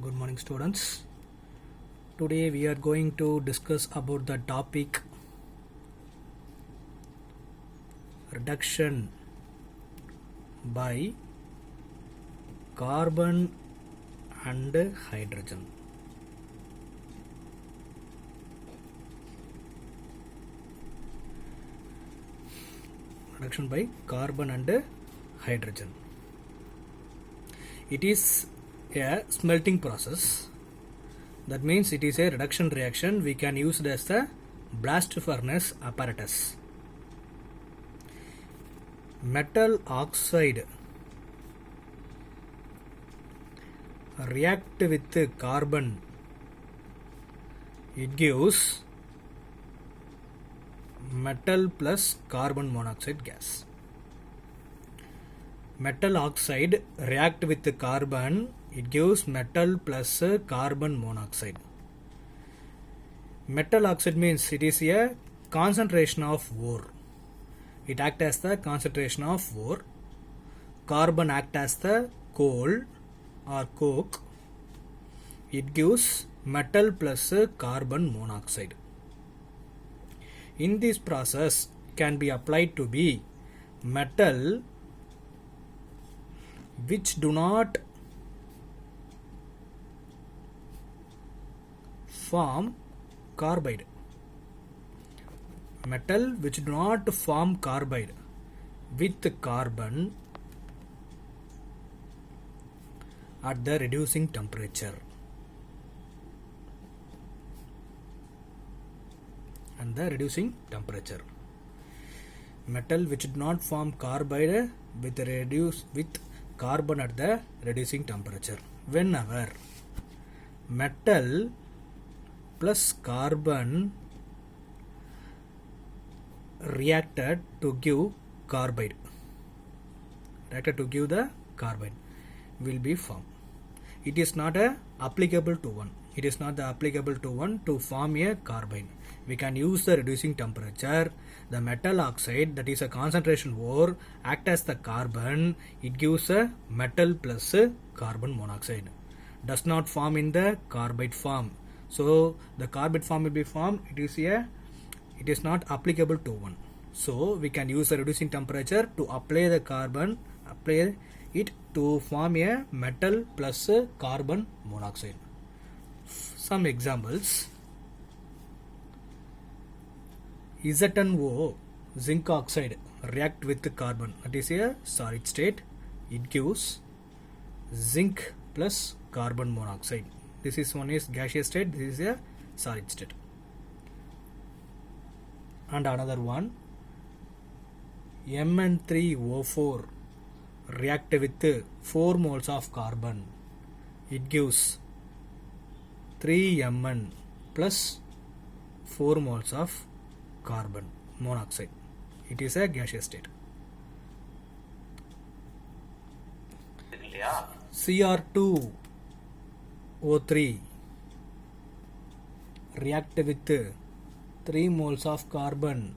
Good morning, students. Today we are going to discuss about the topic reduction by carbon and hydrogen. Reduction by carbon and hydrogen. It is a smelting process. That means it is a reduction reaction. We can use it as the blast furnace apparatus. Metal oxide react with carbon. It gives metal plus carbon monoxide gas. Metal oxide react with carbon, it gives metal plus carbon monoxide. Metal oxide means it is a concentration of ore. It acts as the concentration of ore. Carbon acts as the coal or coke. It gives metal plus carbon monoxide. In this process can be applied to be metal which do not form carbide. Metal which do not form carbide with carbon at the reducing temperature. And the reducing temperature. Metal which do not form carbide with carbon at the reducing temperature. Whenever metal plus carbon reacted to give carbide, will be formed. It is not applicable to one. It is not applicable to one to form a carbide. We can use the reducing temperature. The metal oxide, that is a concentration ore, act as the carbon. It gives a metal plus carbon monoxide. Does not form in the carbide form. So the carbide form will be formed. It is not applicable to one. So we can use the reducing temperature to apply the carbon, apply it to form a metal plus carbon monoxide. Some examples. ZnO, zinc oxide, react with carbon. That is a solid state. It gives zinc plus carbon monoxide. This is one is gaseous state. This is a solid state. And another one, Mn3O4 react with 4 moles of carbon. It gives 3Mn plus 4 moles of carbon monoxide. It is a gaseous state. Cr2O3 react with 3 moles of carbon.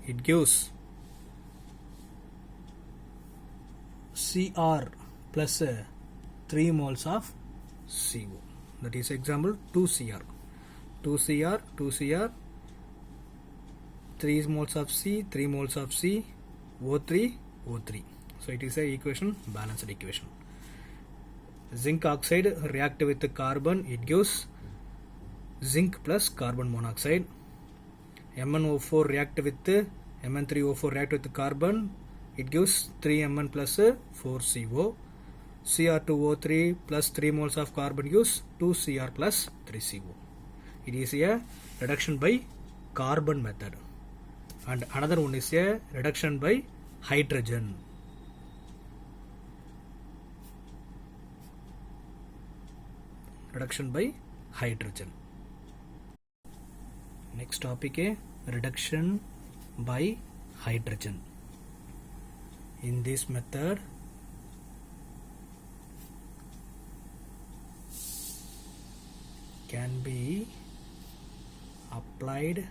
It gives Cr plus 3 moles of CO. That is example 2Cr. 2Cr, 3 moles of C, 3 moles of C, O3. So it is a equation, balanced equation. Zinc oxide react with carbon. It gives zinc plus carbon monoxide. MnO4 react with Mn3O4 react with carbon. It gives 3Mn plus 4CO. Cr2O3 plus 3 moles of carbon gives 2Cr plus 3CO. It is a reduction by carbon method. And another one is a reduction by hydrogen. Reduction by hydrogen. Next topic is reduction by hydrogen. In this method, can be applied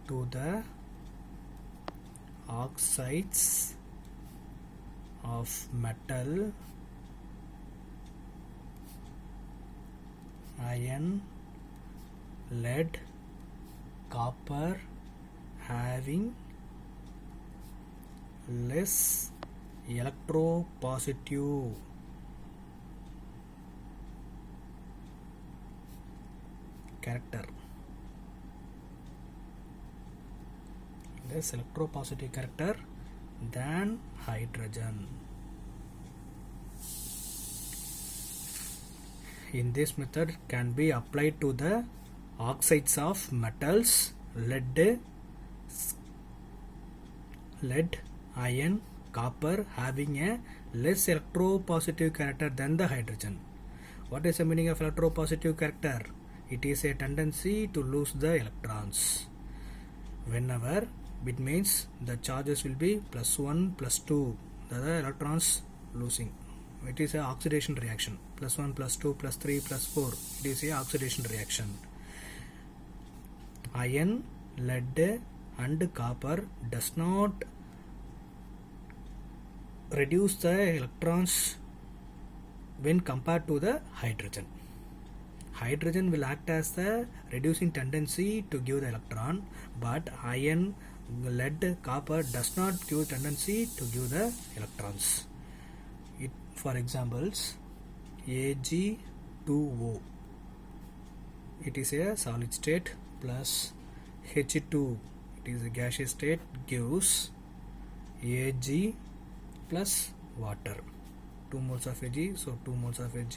to the oxides of metal iron, lead, copper having less electropositive character. Less electropositive character than hydrogen. In this method can be applied to the oxides of metals, lead, iron, copper having a less electropositive character than the hydrogen. What is the meaning of electropositive character? It is a tendency to lose the electrons. Whenever it means the charges will be +1 +2, the electrons losing. It is a oxidation reaction. +1 +2 +3 +4. It is a oxidation reaction. Iron, lead and copper does not reduce the electrons when compared to the hydrogen. Hydrogen will act as the reducing tendency to give the electron, but iron, lead, copper does not give tendency to give the electrons. For examples, Ag2O, it is a solid state, plus H2, it is a gaseous state, gives Ag plus water. 2 moles of Ag, so 2 moles of Ag,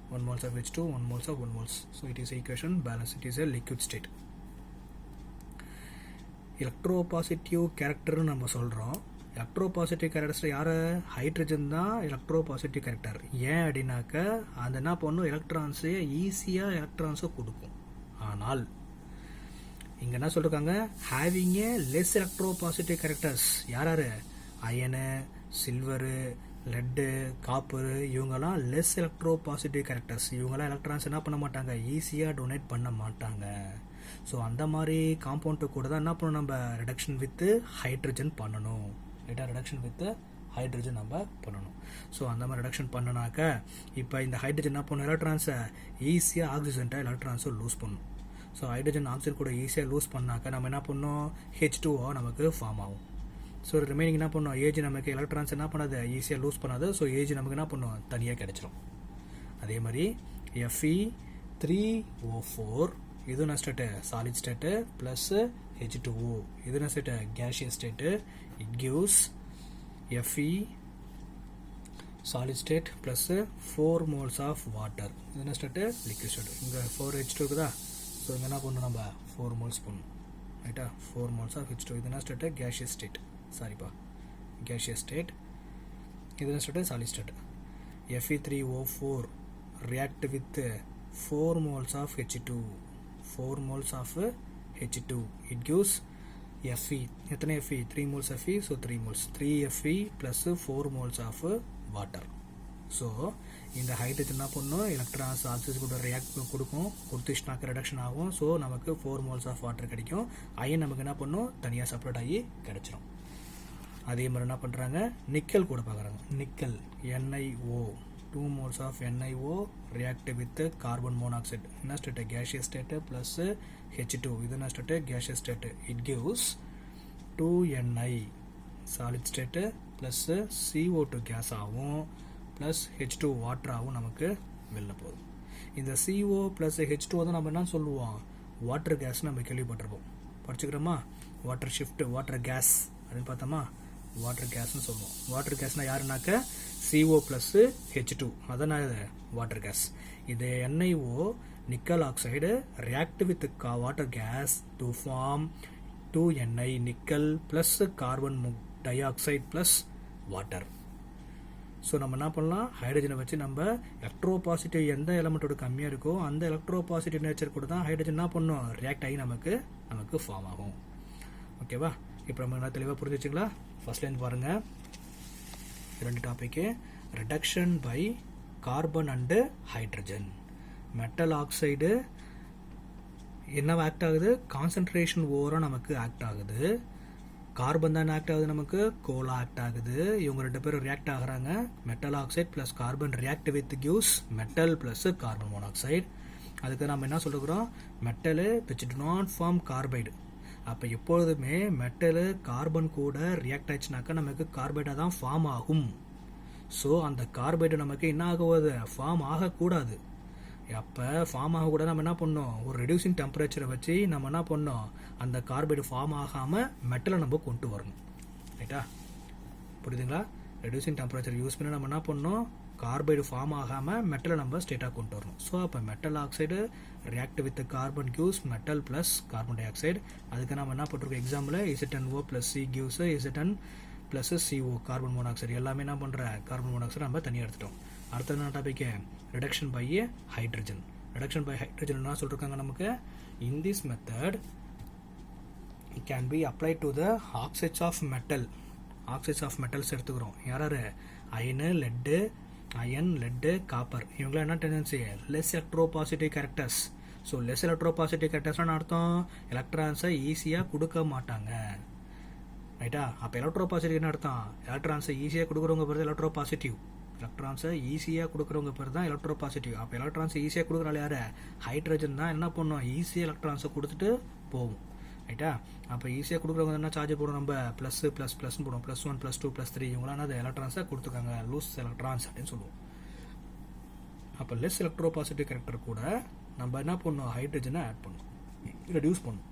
1 moles of H2, 1 moles of 1 moles. So it is a equation balance. It is a liquid state. எலக்ட்ரோபாசிட்டிவ் கேரக்டர்னு நம்ம சொல்கிறோம். எலக்ட்ரோபாசிட்டிவ் characters யார்? Hydrogen தான் எலக்ட்ரோபாசிட்டிவ் character. ஏன் அப்படின்னாக்க அது என்ன பண்ணும், electrons ஈஸியாக எலக்ட்ரான்ஸை கொடுக்கும். ஆனால் இங்கே என்ன சொல்லியிருக்காங்க, having a less electropositive characters. யார் யார்? அயனு, சில்வரு, லெட்டு, காப்பரு, இவங்கெல்லாம் லெஸ் எலக்ட்ரோபாசிட்டிவ் கேரக்டர்ஸ். இவங்கெல்லாம் எலக்ட்ரான்ஸ் என்ன பண்ண மாட்டாங்க, ஈஸியாக டொனேட் பண்ண மாட்டாங்க. ஸோ அந்த மாதிரி காம்பவுண்டு கூட தான் என்ன பண்ணணும், நம்ம ரிடக்ஷன் வித் ஹைட்ரஜன் பண்ணணும். ரைட்டாக, ரிடக்ஷன் வித் ஹைட்ரஜன் நம்ம பண்ணணும். ஸோ அந்த மாதிரி ரிடக்ஷன் பண்ணனாக்க இப்போ இந்த ஹைட்ரஜன் என்ன பண்ணணும், எலக்ட்ரான்ஸை ஈஸியாக ஆக்சிஜன்ட்டை எலக்ட்ரான்ஸை லூஸ் பண்ணணும். ஸோ ஹைட்ரஜன் ஆக்சிஜன் கூட ஈஸியாக லூஸ் பண்ணாக்க நம்ம என்ன பண்ணோம், H2O நமக்கு ஃபார்ம் ஆகும். ஸோ ரிமைனிங் என்ன பண்ணோம், ஏஜ் நமக்கு எலக்ட்ரான்ஸ் என்ன பண்ணாது, ஈஸியாக லூஸ் பண்ணாது. ஸோ ஏஜ் நமக்கு என்ன பண்ணும், தனியாக கிடைச்சிரும். அதே மாதிரி Fe3O4 இது என்ன state, solid state, plus H2O இது என்ன state, gaseous state. It gives Fe solid state plus 4 moles of water. இது என்ன ஸ்டேட்டு, லிக்விட் ஸ்டேட். இங்கே 4H2 இருக்குதா, ஸோ இங்கே என்ன பண்ணணும், நம்ம 4 moles பண்ணணும். ரைட்டா, 4 moles ஆஃப் H2. இது என்ன ஸ்டேட்டு, கேஷியஸ் ஸ்டேட். சாரிப்பா, கேஷியஸ் ஸ்டேட். இது என்ன state, solid state. Fe3O4 react with 4 moles of H2. 4 moles of H2. It gives Fe. எத்தனை Fe? 3 moles of Fe. So 3 moles. 3 Fe plus 4 moles of water. So இந்த hydrogen என்ன பண்ணும், electrons oxygen கூட react கொடுக்கும், கொடுத்துச்சுனாக்க reduction ஆகும். So நமக்கு 4 moles of water கிடைக்கும். Iron நமக்கு என்ன பண்ணும், தனியாக செப்பரேட் ஆகி கிடைச்சிரும். அதே மாதிரி என்ன பண்ணுறாங்க, நிக்கல் கூட பார்க்குறாங்க. Nickel NiO 2 moles of NiO react with carbon monoxide. என்ன state, gaseous state plus H2. இது என்ன state, gaseous state. It gives 2Ni solid state plus CO2 gas ஆகும் plus H2 water ஆகும் நமக்கு வெளில போகுது. இந்த CO plus H2 தான் நம்ம என்ன சொல்லுவோம், வாட்டர் கேஸ் நம்ம கேள்விப்பட்டிருப்போம், படிச்சுக்கிறோமா. வாட்டர் ஷிஃப்ட், வாட்டர் கேஸ் அப்படின்னு பார்த்தோமா, வாட்டர் கேஸ்ன்னு சொல்லுவோம். வாட்டர் கேஸ்னால் யாருனாக்க CO plus H2, அதனால் வாட்டர் கேஸ். இது NiO nickel oxide react with water gas to form 2Ni nickel plus carbon tie-oxide plus water. So நம்ம என்ன பண்ணலாம், ஹைட்ரஜனை வச்சு நம்ம எலக்ட்ரோபாசிட்டிவ் எந்த எலமெண்ட்டோட கம்மியாக இருக்கோ அந்த எலக்ட்ரோபாசிட்டிவ் நேச்சர் கூட தான் ஹைட்ரஜன் என்ன பண்ணணும், ரியாக்ட் ஆகி நமக்கு ஃபார்ம் ஆகும். ஓகேவா, இப்போ நம்ம என்ன தெளிவாக புரிஞ்சிச்சிங்களா? ஃபர்ஸ்ட்லேருந்து பாருங்கள், 2 டாபிக்கு. Reduction by carbon and hydrogen. Metal oxide என்ன ஆக்ட் ஆகுது, கான்சன்ட்ரேஷன் ஓவராக நமக்கு ஆக்ட் ஆகுது. கார்பன் தான் ஆக்ட் ஆகுது, நமக்கு கோலா ஆக்ட் ஆகுது. இவங்க 2 பேரும் ரியாக்ட் ஆகுறாங்க. Metal oxide plus carbon react with gives metal plus carbon monoxide. அதுக்கு நம்ம என்ன சொல்லிருக்கிறோம், metal which do not form carbide. அப்போ எப்பொழுதுமே மெட்டலு கார்பன் கூட ரியாக்ட் ஆச்சுனாக்கா நமக்கு கார்பைடாக தான் ஃபார்ம் ஆகும். ஸோ அந்த கார்பைடு நமக்கு என்ன ஆகுவது, ஃபார்ம் ஆகக்கூடாது. அப்போ ஃபார்ம் ஆகக்கூடாது நம்ம என்ன பண்ணோம், ஒரு ரெடியூசிங் டெம்பரேச்சரை வச்சு நம்ம என்ன பண்ணோம், அந்த கார்பைடு ஃபார்ம் ஆகாமல் மெட்டலை நம்ம கொண்டு வரணும். ரைட்டா, புரியுதுங்களா? ரெடியூசிங் டெம்பரேச்சர் யூஸ் பண்ணி நம்ம என்ன பண்ணோம், கார்பைடு ஃபார்ம் ஆகாமல் மெட்டலை நம்ம ஸ்டேட்டாக கொண்டு வரணும். ஸோ அப்போ metal oxide react with carbon gives metal plus carbon di oxide. அதுக்கு நம்ம என்ன பண்ணுறோம், example Z10O + C gives Z10 + CO carbon monoxide. எல்லாமே என்ன பண்ணுற, கார்பன் மோனாக்சைடு நம்ம தனியாக எடுத்துட்டோம். அடுத்தது என்ன topic, reduction by hydrogen. Reduction by hydrogen என்ன சொல்லிருக்காங்க நமக்கு, in this method it can be applied to the oxides of metal. Oxides of metals எடுத்துக்கிறோம். யாராரு, அயனு, லெட்டு, காப்பர். இவங்களாம் என்ன tendency, less electropositive characters. So less electropositive கேரக்டர்ஸ்னு அர்த்தம் எலக்ட்ரான்ஸை ஈஸியாக கொடுக்க மாட்டாங்க. ரைட்டா, அப்போ எலக்ட்ரோபாசிட்டிவ் என்ன அர்த்தம், எலக்ட்ரான்ஸை ஈஸியாக கொடுக்குறவங்க பேர் எலக்ட்ரோபாசிட்டிவ். எலக்ட்ரான்ஸை ஈஸியாக கொடுக்குறவங்க பேர் தான் எலக்ட்ரோபாசிட்டிவ். அப்போ எலக்ட்ரான்ஸை ஈஸியாக கொடுக்குறாள் யார், ஹைட்ரஜன் தான் என்ன பண்ணும், ஈஸியாக எலக்ட்ரான்ஸை கொடுத்துட்டு போகும். ரைட்டா, அப்போ ஈஸியாக கொடுக்குறவங்க என்ன சார்ஜ் போடும், நம்ம +++ போடும், +1 +2 +3 இவங்களாம் என்னது எலக்ட்ரான்ஸை கொடுத்துருக்காங்க, லூஸ் எலக்ட்ரான்ஸ் அப்படின்னு சொல்லுவோம். அப்போ லெஸ் எலக்ட்ரோபாசிட்டிவ் கேரக்டர் கூட நம்ம என்ன பண்ணணும், ஹைட்ரஜனை ஆட் பண்ணணும், ரெடியூஸ் பண்ணணும்.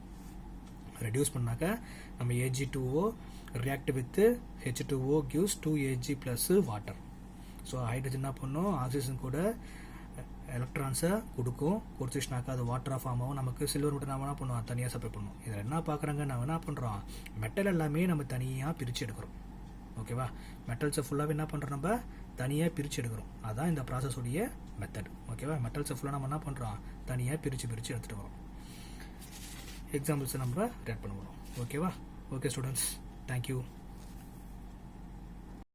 ரெடியூஸ் பண்ணாக்க நம்ம Ag2O react with H2O gives 2Ag + water. So hydrogen என்ன பண்ணும், ஆக்சிஜன் கூட எலக்ட்ரான்ஸை கொடுத்துச்சுனாக்கா அது வாட்டராக ஃபார்ம் ஆகும். நமக்கு சில்வர் மட்டும் நம்ம என்ன பண்ணுவோம், தனியாக செப்பரேட் பண்ணுவோம். இதில் என்ன பார்க்குறாங்க, நம்ம என்ன பண்ணுறோம், மெட்டல் எல்லாமே நம்ம தனியாக பிரித்து எடுக்கிறோம். ஓகேவா, மெட்டல்ஸை ஃபுல்லாகவே என்ன பண்ணுறோம், நம்ம தனியாக பிரித்து எடுக்கிறோம். அதுதான் இந்த ப்ராசஸ் உடைய மெத்தட். ஓகேவா, மெட்டல்ஸை ஃபுல்லாக நம்ம என்ன பண்ணுறோம், தனியாக பிரித்து எடுத்துகிட்டு வரோம். எக்ஸாம்பிள்ஸை நம்ம ரேட் பண்ண போகிறோம். ஓகேவா, ஓகே ஸ்டூடெண்ட்ஸ், தேங்க்யூ.